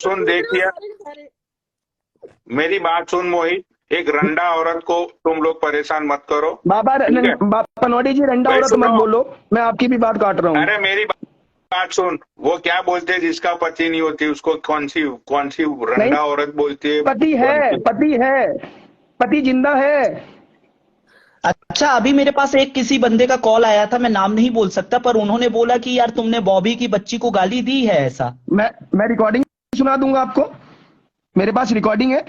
सुन, देखिए मेरी बात सुन मोहित, एक रंडा औरत को तुम लोग परेशान मत करो, बाबा ठीक है? पनौटी जी, रंडा भाई औरत मत सुनो, बोलो, मैं आपकी भी बात काट रहा हूँ। अरे मेरी बात सुन, वो क्या बोलते हैं जिसका पति नहीं होती उसको कौन सी नहीं, रंडा औरत बोलती है? पति है, पति है, पति जिंदा है। अच्छा, अभी मेरे पास एक किसी बंदे का कॉल आया था, मैं नाम नहीं बोल सकता, पर उन्होंने बोला कि यार तुमने बॉबी की बच्ची को गाली दी है ऐसा। मैं रिकॉर्डिंग सुना दूंगा आपको, मेरे पास रिकॉर्डिंग है।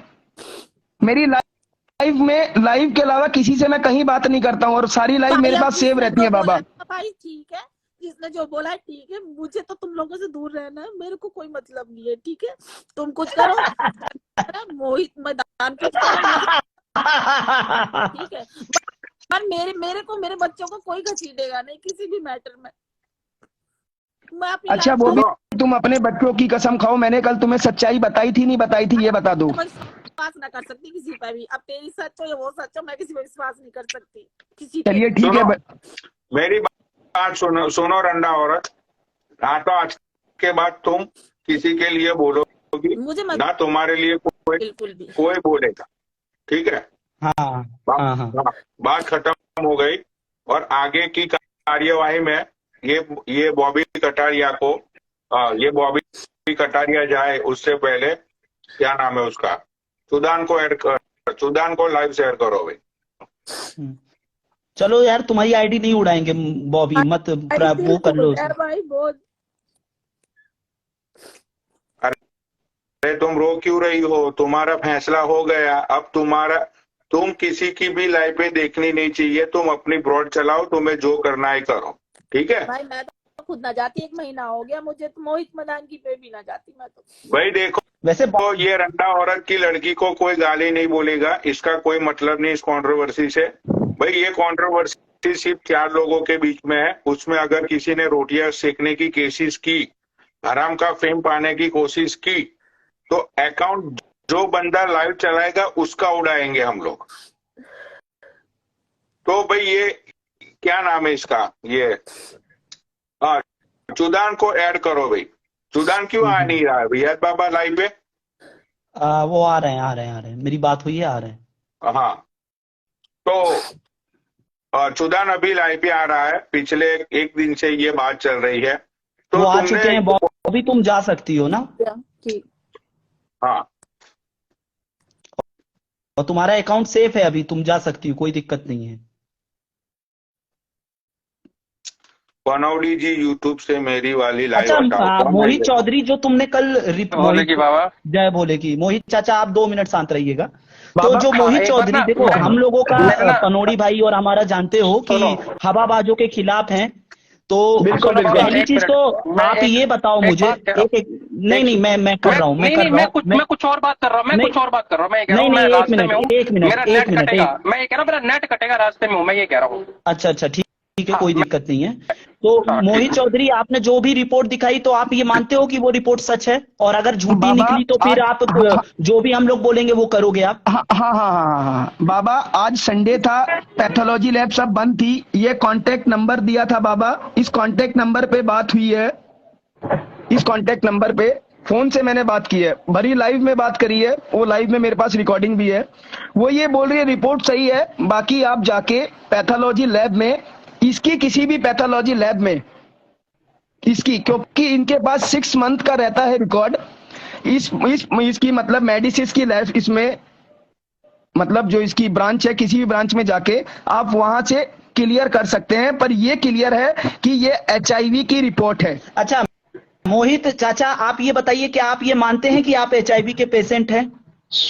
मेरी लाइव के अलावा किसी से मैं कहीं बात नहीं करता हूँ, और सारी लाइव मेरे पास सेव रहती है बाबा। भाई ठीक है, जिसने जो बोला है ठीक है, मुझे तो तुम लोगों से दूर रहना है, मेरे को कोई मतलब नहीं है, ठीक है? तुम कुछ करो, मोहित मैदान कुछ करो, ठीक है? पर मेरे बच्चों को कोई घसीटेगा नहीं किसी भी मैटर में। मैं अच्छा, वो भी तुम अपने बच्चों की कसम खाओ, मैंने कल तुम्हें सच्चाई बताई थी नहीं बताई थी, ये बता दो। विश्वास ना कर सकती किसी पे भी, अब तेरी सच हो या वो सच हो, मैं किसी पे विश्वास नहीं कर सकती किसी। चलिए ठीक है। मेरी बात सुनो रंडा औरत, तो आज के बाद तुम किसी के लिए बोलोगी मुझे ना, तुम्हारे लिए कोई बोलेगा, ठीक है? हाँ। बात खत्म हो गई। और आगे की कार्यवाही में ये बॉबी कटारिया को, ये बॉबी कटारिया जाए उससे पहले क्या नाम है उसका, सुदान को लाइव शेयर करो भाई। चलो यार, तुम्हारी आईडी नहीं उड़ाएंगे बॉबी, मत वो कर लो। भाई बहुत, अरे तुम रो क्यों रही हो? तुम्हारा फैसला हो गया, अब तुम किसी की भी लाइफ पे देखनी नहीं चाहिए, तुम अपनी ब्रॉड चलाओ, तुम्हें जो करना है करो, ठीक है? भाई मैं तो खुद ना जाती, 1 महीना हो गया मुझे, तो मोहित मदान की पे भी ना जाती मैं तो। भाई देखो, वैसे तो ये रंडा औरत की लड़की को कोई गाली नहीं बोलेगा, इसका कोई मतलब नहीं इस कंट्रोवर्सी से। भाई ये कंट्रोवर्सी सिर्फ 4 लोगों के बीच में है, उसमें अगर किसी ने रोटियां सेकने की कोशिश की, हराम का फेम पाने की कोशिश की, तो अकाउंट जो बंदा लाइव चलाएगा उसका उड़ाएंगे हम लोग। तो भाई ये क्या नाम है इसका, ये चुदान को ऐड करो भाई। चुदान क्यों आ नहीं रहा है भैया बाबा लाइव पे? वो आ रहे हैं, मेरी बात हुई है, आ रहे हैं। हाँ, तो चुदान अभी लाइव पे आ रहा है, पिछले 1 दिन से ये बात चल रही है। तो वो आ चुके हैं बॉबी, तुम जा सकती हो ना? हाँ, और तुम्हारा अकाउंट सेफ है अभी, तुम जा सकती हो, कोई दिक्कत नहीं है। पनौड़ी जी यूट्यूब से मेरी वाली लाइव अच्छा, हटाओ। मोहित चौधरी जो तुमने कल बोले की बाबा, जय बोले की, मोहित चाचा आप 2 मिनट शांत रहिएगा। तो जो मोहित चौधरी, देखो हम लोगों का पनौड़ी भाई और हमारा जानते हो कि हवाबाजों के खिलाफ हैं, तो पहली चीज तो आप ये बताओ मुझे, नहीं मैं कर रहा हूँ, मैं कुछ और बात कर रहा हूँ, एक मिनट, मैं ये कह रहा हूँ मेरा नेट कटेगा रास्ते में हूँ, मैं ये कह रहा हूँ। अच्छा ठीक है, कोई दिक्कत नहीं है। तो मोहित चौधरी, आपने जो भी रिपोर्ट दिखाई, तो आप ये मानते हो कि वो रिपोर्ट सच है? और अगर झूठी निकली तो फिर आप जो भी हम लोग बोलेंगे वो करोगे आप? हाँ बाबा, आज संडे था, पैथोलॉजी लैब सब बंद थी, ये कांटेक्ट नंबर दिया था बाबा, इस कांटेक्ट नंबर पे बात हुई है, इस कांटेक्ट नंबर पे फोन से मैंने बात की है, भरी लाइव में बात करी है, वो लाइव में मेरे पास रिकॉर्डिंग भी है। वो ये बोल रही है रिपोर्ट सही है, बाकी आप जाके पैथोलॉजी लैब में, इसकी किसी भी पैथोलॉजी लैब में इसकी, क्योंकि इनके पास 6 मंथ का रहता है रिकॉर्ड, इसकी मतलब मेडिसिन की लैब, इसमें मतलब जो इसकी ब्रांच है, किसी भी ब्रांच में जाके आप वहां से क्लियर कर सकते हैं, पर ये क्लियर है कि ये HIV की रिपोर्ट है। अच्छा मोहित चाचा, आप ये बताइए कि आप ये मानते हैं कि आप HIV के पेशेंट हैं?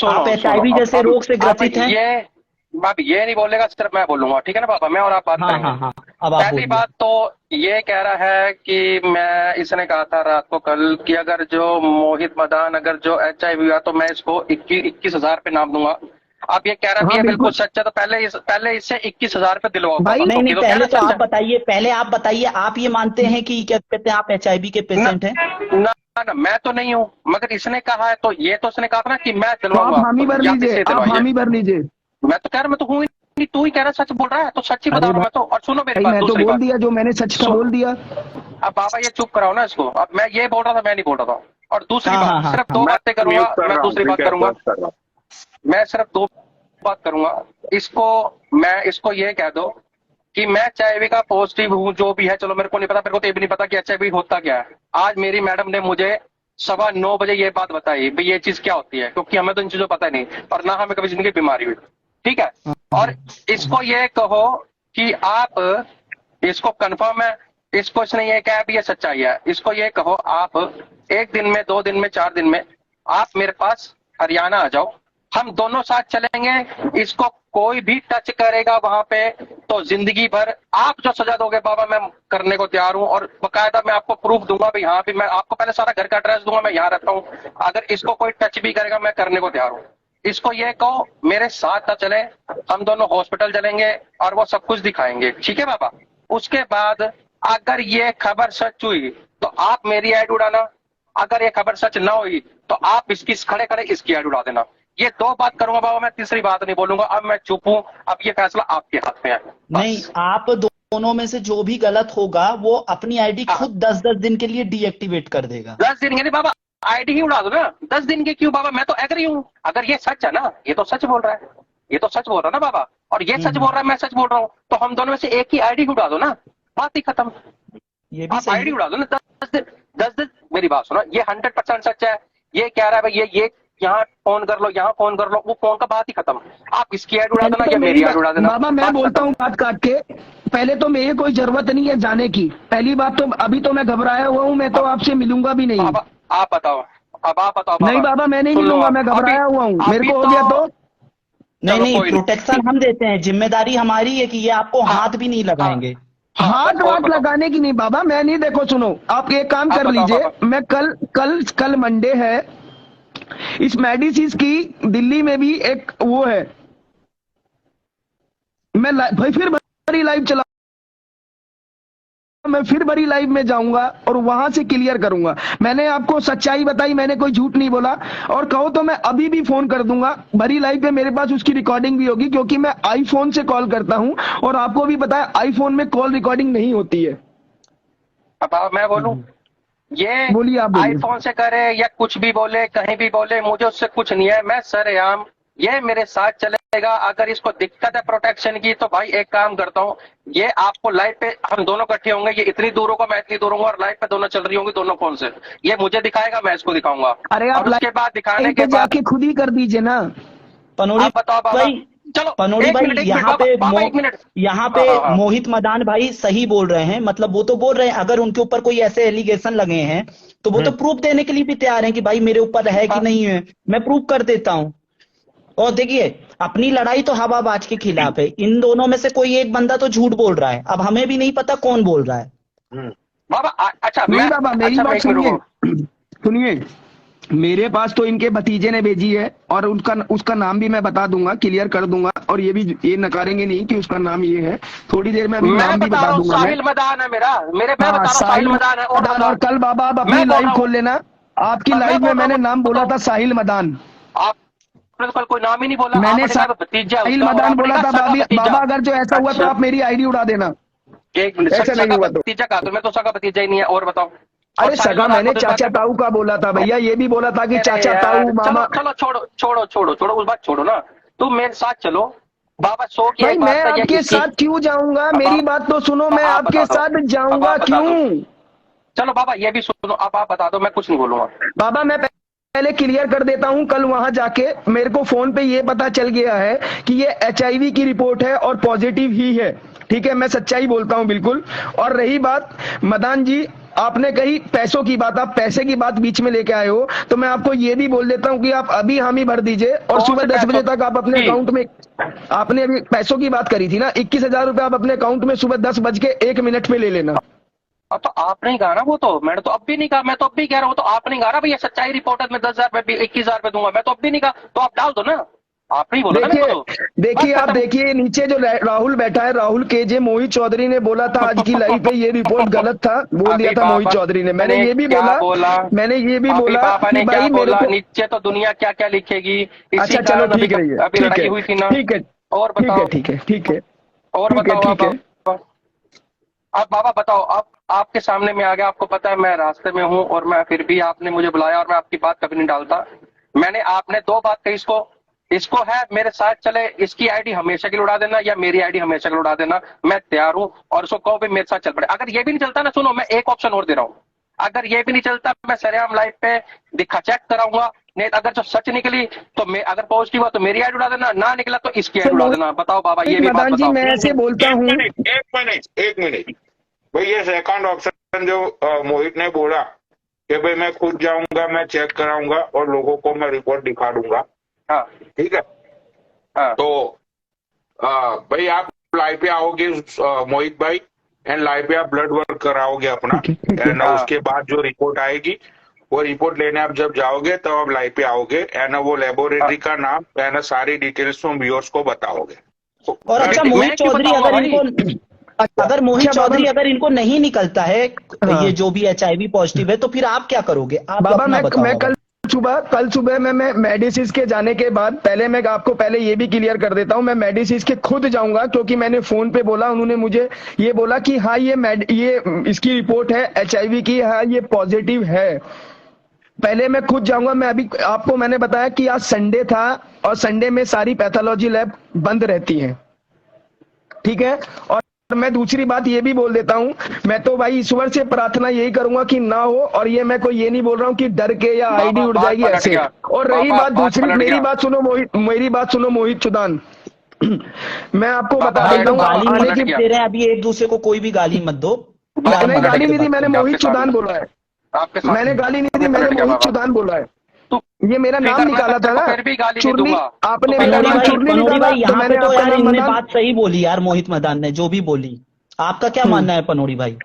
आप HIV जैसे रोग से ग्रसित हैं? बाबा ये नहीं बोलेगा, सिर्फ मैं बोलूंगा, ठीक है ना बाबा? मैं और आप बात करेंगे। हाँ। अब पहली बात तो ये कह रहा है कि इसने कहा था रात को कल कि अगर जो मोहित मदान अगर जो HIV हुआ तो मैं इसको 21,000 पे नाम दूंगा। आप ये कह रहे हैं बिल्कुल सच है, तो पहले इससे 21,000 पे दिलवाओ। नहीं, पहले तो आप बताइए, आप ये मानते हैं कि क्या कहते हैं, आप HIV के पेशेंट हैं? ना, मैं तो नहीं हूँ, मगर इसने कहा है, तो ये तो उसने कहा था ना कि मैं दिलवाऊंगा। आप हामी भर लीजिए। मैं तो कह रहा, मैं तो हूँ नहीं, तू ही कह रहा सच बोल रहा है, तो सच ही बता रहा हूँ मैं तो। और सुनो मेरी बात, मैं तो बोल दिया जो मैंने सच था बोल दिया। अब बाबा ये चुप कराओ ना इसको, अब मैं ये बोल रहा था, मैं नहीं बोल रहा था। और दूसरी हाँ, बात, हाँ, हाँ, सिर्फ हाँ। दो बातें करूंगा, म्यूट कर मैं रहा हूँ, दूसरी ठीक बात है, करूंगा, बात कर रहा हूँ। मैं सिर्फ दो बात करूंगा। इसको ये कह दो कि मैं एचआईवी का पॉजिटिव हूं, जो भी है, चलो मेरे को नहीं पता, मेरे को तो ये भी नहीं पता कि एचआईवी होता क्या है। आज मेरी मैडम ने मुझे 9:15 बजे ये बात बताई भाई ये चीज क्या होती है, क्योंकि हमें तो इन चीजों पता नहीं और ना हमें कभी जिंदगी बीमारी हुई, ठीक है। और इसको ये कहो कि आप, इसको कंफर्म है, इसको इसने ये कहा भी ये सच्चाई है, इसको ये कहो आप 1 दिन में, 2 दिन में, 4 दिन में आप मेरे पास हरियाणा आ जाओ, हम दोनों साथ चलेंगे। इसको कोई भी टच करेगा वहां पे तो जिंदगी भर आप जो सजा दोगे बाबा मैं करने को तैयार हूं, और बकायदा मैं आपको प्रूफ दूंगा भी, हाँ भी मैं आपको पहले सारा घर का एड्रेस दूंगा, मैं यहाँ रहता हूँ, अगर इसको कोई टच भी करेगा मैं करने को तैयार हूँ। इसको ये कहो मेरे साथ ना चले, हम दोनों हॉस्पिटल चलेंगे और वो सब कुछ दिखाएंगे, ठीक है बाबा। उसके बाद अगर ये खबर सच हुई तो आप मेरी ऐड उड़ाना, अगर ये खबर सच ना हुई तो आप इसकी खड़े खड़े इसकी ऐड उड़ा देना। ये 2 बात करूंगा बाबा, मैं तीसरी बात नहीं बोलूंगा। अब मैं चुप हूं, अब ये फैसला आपके हाथ में है। नहीं, आप दोनों में से जो भी गलत होगा वो अपनी आईडी खुद 10-10 दिन के लिए डीएक्टिवेट कर देगा। 10 दिन के नहीं बाबा, आईडी ही उड़ा दो ना। 10 दिन के क्यों बाबा, मैं तो एग्री हूं। अगर ये सच है ना, ये तो सच बोल रहा है, ये तो सच बोल रहा है ना बाबा, और ये सच बोल रहा है, मैं सच बोल रहा हूं, तो हम दोनों में से एक ही आईडी उड़ा दो ना, बात ही खत्म। ये भी आप सही आईडी है। उड़ा दो ना। 10 दिन, मेरी बात सुनो, ये 100% सच है। ये कह रहा है भाई ये यहाँ फोन कर लो, यहाँ फोन कर लो, वो फोन का बात ही खत्म। आप इसकी ऐड उड़ा पहले देना तो या मेरी ऐड उड़ा देना, बाबा मैं बात बोलता खत्म। हूँ बात काट के, पहले तो मेरी कोई जरूरत नहीं है जाने की। पहली बात तो अभी तो मैं घबराया हुआ हूँ, मैं तो आपसे मिलूंगा भी नहीं। अब आप बताओ, अब आप बताओ बाबा। नहीं बाबा मैं नहीं सुन लो मिलूंगा, आप, मैं घबराया हुआ हूँ, मेरे को हो गया तो। नहीं चलो नहीं, कोई प्रोटेक्शन हम देते हैं, जिम्मेदारी हमारी है कि ये आपको हाथ भी नहीं लगाएंगे। हाथ और वाथ बताओ। लगाने की नहीं बाबा, मैं नहीं। देखो सुनो, आप एक काम आप कर बताओ लीजिए, बाबा। मैं कल मंडे है, इस मेडिसिस की दिल्ली में भी एक वो है, मैं भाई फिर बड़ी लाइव चला, मैं फिर बड़ी लाइव में जाऊंगा और वहां से क्लियर करूंगा। मैंने आपको सच्चाई बताई, मैंने कोई झूठ नहीं बोला। और कहो तो मैं अभी भी फोन कर दूंगा बड़ी लाइव पे, मेरे पास उसकी रिकॉर्डिंग भी होगी, क्योंकि मैं आईफोन से कॉल करता हूं और आपको भी पता है आईफोन में कॉल रिकॉर्डिंग नहीं होती है। अब मैं बोलूं, ये बोलिए, आप बोलिए। आईफोन से करे या कुछ भी बोले, कहीं भी बोले, मुझे उससे कुछ नहीं है। मैं सरेआम ये मेरे साथ चलेगा। अगर इसको दिक्कत है प्रोटेक्शन की तो भाई एक काम करता हूँ, ये आपको लाइव पे हम दोनों इकट्ठे होंगे, ये इतनी दूर होगा, मैं इतनी दूर होंगे, और लाइव पे दोनों चल रही होंगी दोनों फोन से। ये मुझे दिखाएगा, मैं इसको दिखाऊंगा। अरे आप और उसके बाद दिखाने लाइव के पे बाद जाके खुद ही कर दीजिए ना। पनोड़ी आप बताओ बाबा। भाई, चलो पनोड़ी एक भाई, मिनट, यहाँ पे बाबा 1 मिनट। यहाँ पे हाँ, हाँ, हाँ। मोहित मदान भाई सही बोल रहे हैं। मतलब वो तो बोल रहे हैं अगर उनके ऊपर कोई ऐसे एलिगेशन लगे हैं तो वो तो प्रूफ देने के लिए भी तैयार हैं कि भाई मेरे ऊपर है कि नहीं है, मैं प्रूफ कर देता हूँ। और देखिए, अपनी लड़ाई तो हवाबाज के खिलाफ है, इन दोनों में से कोई एक बंदा तो झूठ बोल रहा है, अब हमें भी नहीं पता कौन बोल रहा है। बाबा अच्छा नहीं मैं, बाबा मेरी अच्छा, मैं बात एक मिनट सुनिए, रुको। सुनिए। मेरे पास तो इनके भतीजे ने भेजी है और उसका नाम भी मैं बता दूंगा, क्लियर कर दूंगा, और ये नकारेंगे नहीं कि उसका नाम ये है। थोड़ी देर में अभी मैं नाम भी बता बता रहा हूँ दूंगा मैं। साहिल मदान है मेरा, मैं बता हाँ, रहा हूँ साहिल मदान है। और मदान। और कल बाबा आप अपनी मैं बोल लाइव रहा खोल हूँ। लेना, आपकी मैं लाइव में बोल रहा मैंने हूँ, नाम बोला बताओ। था साहिल मदान। आपने तो कल कोई नाम ही नहीं बोला, मैंने आपने कहा भतीजा है साहिल उसका, और मदान आपने बोला कहा था। सगा भतीजा। बाबा अगर जो ऐसा हुआ तो अच्छा। आप मेरी आईडी उड़ा देना। 1 मिनट, ऐसा नहीं सगा हुआ तो। भतीजा कहा तो मैं तो सगा भतीजा ही नहीं है। और बताओ। और अरे साहिल सगा मदान मैंने को तो इस चाचा बात- ताऊ का बोला था भैया, ये भी बोला था कि अरे चाचा यार, ताऊ मामा। चलो छोड़ो उस बात छोड़ो ना, तुम मेरे साथ चलो बाबा। शो की भाई एक मैं बात है, ये आपके इसकी- साथ क्यों जाऊंगा, अब मेरी आप- बात तो सुनो, मैं आप आपके बता दो। साथ अब जाऊंगा आप बता दो। क्यों? चलो बाबा ये भी सुनो, अब आप बता दो, मैं कुछ नहीं बोलूंगा। बाबा मैं पहले क्लियर कर देता हूं, कल वहां जाके मेरे को फोन पे ये पता चल गया है कि ये एचआईवी की रिपोर्ट है और पॉजिटिव ही है। ठीक है, मैं सच्चाई बोलता हूं बिल्कुल। और रही बात मदान जी, आपने कही पैसों की बात, आप पैसे की बात बीच में लेके आए हो, तो मैं आपको ये भी बोल देता हूं कि आप अभी हामी भर दीजिए और कौन सुबह से 10 बजे पैसों तक आप अपने की? अकाउंट में, आपने अभी पैसों की बात करी थी ना, 21,000 रुपए आप अपने अकाउंट में सुबह 10:01 पे ले लेना। अब तो आपने ही कहा ना, वो तो मैंने तो अब भी नहीं कहा, मैं तो अब भी कह रहा हूँ, तो आपने कहा ना भैया सच्चाई रिपोर्ट है, मैं 10,000 रुपए 21,000 रुपए दूंगा, मैं तो अब भी नहीं कहा, तो आप डाल दो ना, आपने ही बोला ना मेरे को तो। देखिए बस आप खत्म। देखिए नीचे जो राहुल बैठा है, राहुल केजे, मोहित चौधरी ने बोला था आज की लाइव पे ये रिपोर्ट गलत था, बोल दिया अभी था मोहित बाबा चौधरी ने। मैंने ये भी क्या बोला, मैंने ये भी अभी बोला पापा कि ने क्या भाई मेरे बोला, को। नीचे तो दुनिया क्या क्या लिखेगी, इसी अच्छा चलो कारण ठीक है, अभी ठीक लड़ाई है, हुई थी ना। ठीक है, और ठीक है, बताओ, ठीक है, ठीक है, और ठीक है, बताओ ठीक है। आप। अब बाबा बताओ, अब आपके सामने में आ गया, आपको पता है मैं रास्ते में हूँ और मैं फिर भी आपने मुझे बुलाया और मैं आपकी बात कभी नहीं डालता। आपने 2 बात कही, इसको है मेरे साथ चले, इसकी आईडी हमेशा के लिए उड़ा देना या मेरी आईडी हमेशा के लिए उड़ा देना, मैं तैयार हूँ। और उसको कहो भी मेरे साथ चल पड़े। अगर ये भी नहीं चलता ना, सुनो मैं एक ऑप्शन और दे रहा हूँ, अगर ये भी नहीं चलता मैं सरेआम लाइव पे दिखा चेक कराऊंगा। नहीं अगर जो सच निकली तो मैं, अगर पॉजिटिव हुआ तो मेरी आईडी उड़ा देना, ना निकला तो इसकी आईडी उड़ा देना। बताओ बाबा, ये भी बात मदान जी बताओ। मैं ऐसे बोलता हूँ, एक मिनट भाई, ये सेकंड ऑप्शन जो मोहित ने बोला कि भाई मैं खुद जाऊंगा, मैं चेक कराऊंगा और लोगों को मैं रिपोर्ट दिखा दूंगा, हाँ ठीक है। हाँ तो भाई आप लाइव पे आओगे मोहित भाई, एंड लाइव पे आप ब्लड वर्क कराओगे अपना, एंड हाँ। उसके बाद जो रिपोर्ट आएगी वो रिपोर्ट लेने आप जब जाओगे तब आप लाइव पे आओगे, एंड वो लेबोरेटरी का नाम एंड सारी डिटेल्स तुम व्यूअर्स को बताओगे। और अच्छा मोहित चौधरी, अगर मोहित चौधरी अगर इनको नहीं निकलता है ये जो भी HIV पॉजिटिव है, तो फिर आप क्या करोगे? आप बाबा अपना बताओ। मैं कल सुबह मैं मेडिसिस के जाने के बाद, पहले मैं आपको पहले ये भी क्लियर कर देता हूँ, मैं मेडिसिस के खुद जाऊंगा, क्योंकि मैंने फोन पे बोला, उन्होंने मुझे ये बोला कि हाँ ये इसकी रिपोर्ट है HIV की, हाँ ये पॉजिटिव है। पहले मैं खुद जाऊंगा। मैं अभी आपको मैंने बताया कि आज संडे था और संडे में सारी पैथोलॉजी लैब बंद रहती है, ठीक है। और मैं दूसरी बात ये भी बोल देता हूं, मैं तो भाई ईश्वर से प्रार्थना यही करूंगा कि ना हो, और ये मैं कोई ये नहीं बोल रहा हूं कि डर के या आईडी उड़ जाएगी ऐसे। और रही बात दूसरी, मेरी बात सुनो मोहित चुदान, मैं आपको बता देता हूँ, गाली मत दे रहे हैं अभी एक दूसरे को, कोई भी गाली मत दो। मैंने गाली नहीं दी, मैंने मोहित चुदान बोला है, मैंने गाली नहीं दी, मैंने मोहित चुदान बोला है। ये मेरा नाम निकाला था ना, चुरनी, आपने मेरा नाम चुरनी निकाला तो मैंने आपका नाम मदान। बात सही बोली यार मोहित मदान ने, जो भी बोली। आपका क्या मानना है पनोड़ी भाई?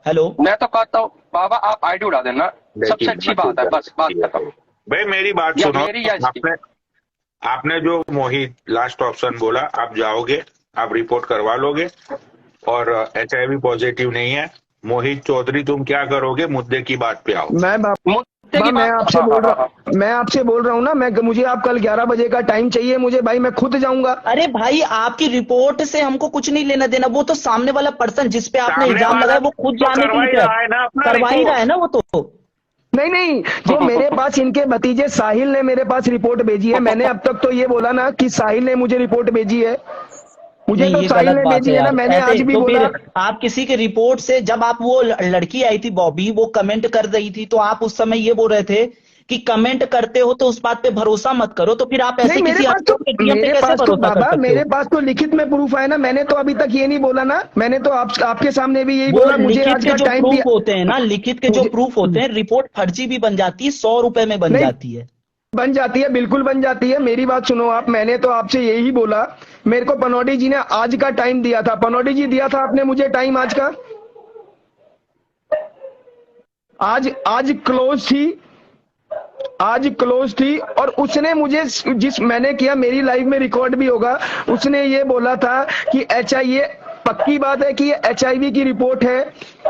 हेलो, मैं तो कहता हूँ बाबा आप आईडी उड़ा देना, सबसे अच्छी बात है, बस बात खत्म। भाई मेरी बात सुनो, आपने जो मोहित लास्ट ऑप्शन बोला, आप जाओगे, आप रिपोर्ट करवा लोगे और HIV पॉजिटिव नहीं है। मोहित चौधरी तुम क्या करोगे? मुद्दे की बात पे आओ। मैं आपसे बोल रहा हूँ ना, मुझे आप कल 11 बजे का टाइम चाहिए मुझे भाई, मैं खुद जाऊंगा। अरे भाई आपकी रिपोर्ट से हमको कुछ नहीं लेना देना, वो तो सामने वाला पर्सन जिस पे आपने इल्जाम लगाया वो खुद जाने के लिए करवा ही रहा है ना वो तो। नहीं, जो मेरे पास इनके भतीजे साहिल ने मेरे पास रिपोर्ट भेजी है, मैंने अब तक तो ये बोला ना कि साहिल ने मुझे रिपोर्ट भेजी है, मुझे तो साहिल ने भेजी है ना, मैंने आज भी बोला। आप किसी के रिपोर्ट से, जब आप वो लड़की आई थी बॉबी, वो कमेंट कर रही थी, तो आप उस समय ये बोल रहे थे कि कमेंट करते हो तो उस बात पे भरोसा मत करो, तो फिर आप ऐसे किसी मेरे पास तो लिखित में प्रूफ है ना, मैंने तो अभी तक ये नहीं बोला ना, मैंने तो आपके सामने भी यही बोला। मुझे आज का टाइम प्रूफ होते हैं ना, लिखित के जो प्रूफ होते हैं, रिपोर्ट फर्जी भी बन जाती है, 100 रुपए में बन जाती है, बिल्कुल बन जाती है। मेरी बात सुनो आप, मैंने तो आपसे यही बोला, मेरे को पनौडी जी ने आज का टाइम दिया था, पनौडी जी दिया था आपने मुझे टाइम आज का, आज क्लोज थी और उसने मुझे, जिस मैंने किया, मेरी लाइव में रिकॉर्ड भी होगा, उसने ये बोला था कि HIV, पक्की बात है कि ये HIV की रिपोर्ट है,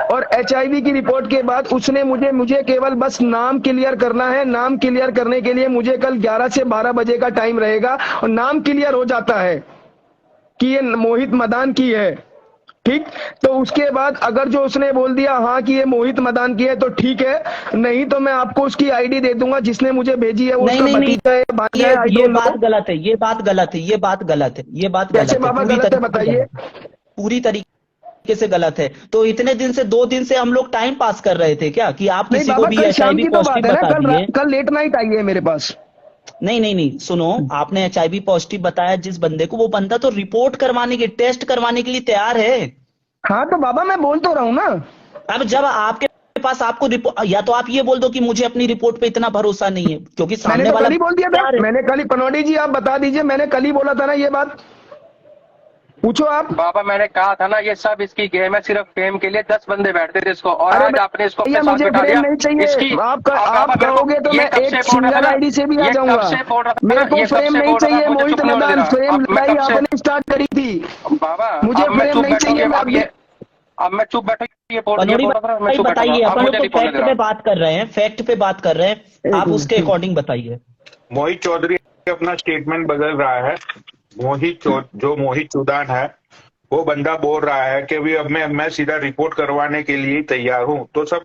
और HIV की रिपोर्ट के बाद उसने मुझे केवल बस नाम क्लियर करना है। नाम क्लियर करने के लिए मुझे कल 11 से 12 बजे का टाइम रहेगा, और नाम क्लियर हो जाता है कि ये मोहित मदान की है, ठीक। तो उसके बाद अगर जो उसने बोल दिया हाँ कि ये मोहित मदान की है तो ठीक है, नहीं तो मैं आपको उसकी आईडी दे दूंगा जिसने मुझे भेजी है, उसका भतीजा है, ये बात गलत है, ये बात गलत है। कैसे बाबा गलत है बताइए? पूरी तरीके से गलत है। तो इतने दिन से, 2 दिन से हम लोग टाइम पास कर रहे थे क्या कि आप किसी को भी HIV पॉजिटिव बता दिए? कल लेट नाइट आई है मेरे पास। नहीं, सुनो, आपने HIV पॉजिटिव बताया जिस बंदे को, वो बंदा तो रिपोर्ट करवाने के, टेस्ट करवाने के लिए तैयार है। हाँ तो बाबा मैं बोल तो रहा हूँ ना। अब जब आपके पास आपको रिपोर्ट, या तो आप ये बोल दो कि मुझे अपनी रिपोर्ट पे इतना भरोसा नहीं है, क्योंकि सामने वाला कल ही बोल दिया था, मैंने कल ही, पनौडी जी आप बता दीजिए, मैंने कल ही बोला था ना ये बात, पूछो आप। बाबा मैंने कहा था ना, ये सब इसकी गेम है, सिर्फ फेम के लिए 10 बंदे बैठते थे इसको, और आज आपने इसको अपने साथ बिठा दिया। नहीं चाहिए, आप कहोगे तो मैं एक सिंगल आईडी से भी आ जाऊंगा, मेरे को फ्रेम नहीं चाहिए मोहित मदान, फ्रेम लड़ाई आपने स्टार्ट करी थी बाबा, मुझे फ्रेम नहीं चाहिए। अब मैं चुप बैठा, बताइए, अपन लोग फैक्ट पे बात कर रहे हैं, आप उसके अकॉर्डिंग बताइए। मोहित चौधरी अपना स्टेटमेंट बदल रहा है, जो मोहित चौदान है, वो बंदा बोल रहा है कि भी अब मैं सीधा रिपोर्ट करवाने के लिए तैयार हूँ, तो सब